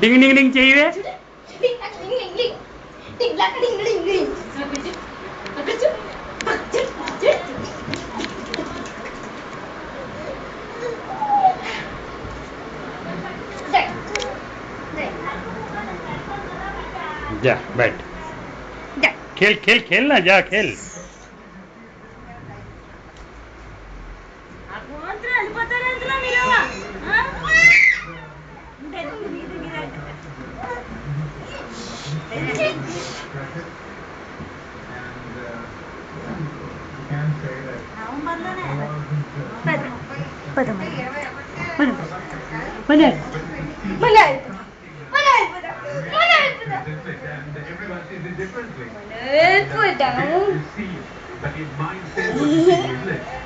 డింగ్ డింగ్ డింగ్ చెయ్యవే. जा बैठ, खेल खेल खेलना, जा खेल.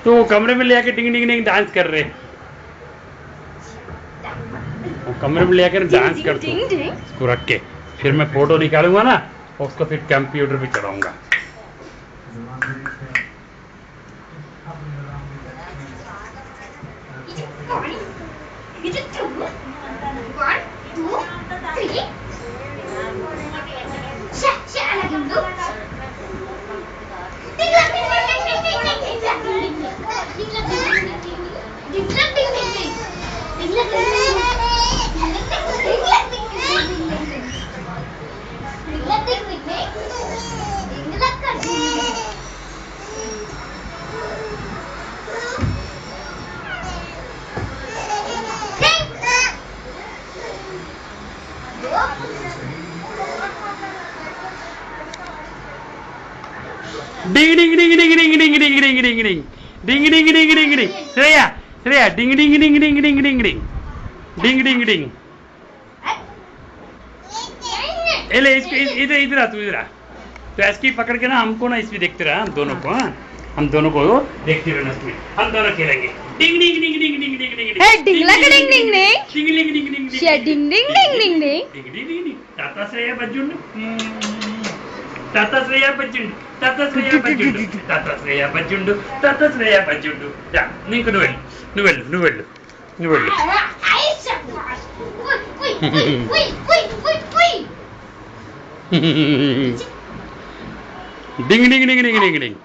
तो कमरे में ले आके टिंग टिंग टिंग डांस कर रहे, कमरे में ले आकर डांस कर तू इसको रख के, फिर मैं फोटो निकालूंगा ना और उसको फिर कंप्यूटर पे चढ़ाऊंगा. डिंग ding ding ding ding ding ding ding ding ding ding ding ding ding डिंग श्रेया श्रेया डिंग ding ding ding ding ding ding ding ding डिंग. ले इसको इधर इधर आ, तू इधर आ. तो ऐसे पकड़ के ना हमको ना इसमें देखते रहा, हम दोनों को, हम दोनों को देखते रहना इसमें, हम दोनों खेलेंगे. डिंग ding ding ding ding ding डिंग हे डिंगला का डिंग ding ding ding ding ding डिंग शे डिंग ding ding ding ding ding ding डिंग. ताता श्रेया बज्जुंड, ताता श्रेया बज्जुंड, ताता श्रेया बజ్జుండు, ताता श्रेया बజ్జుండు, ताता श्रेया बజ్జుండు. जा నీకు నువ్వు వెళ్ళు. Ding ding ding ding ding ding.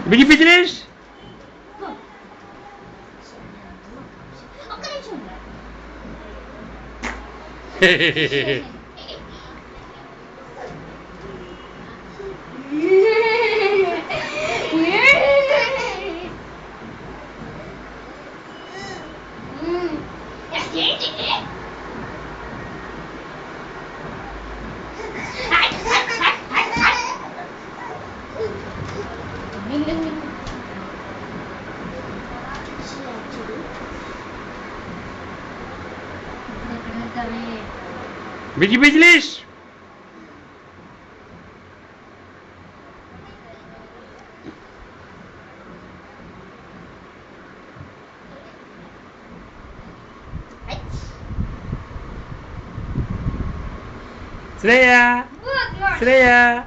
Busy business busy business Shreya Shreya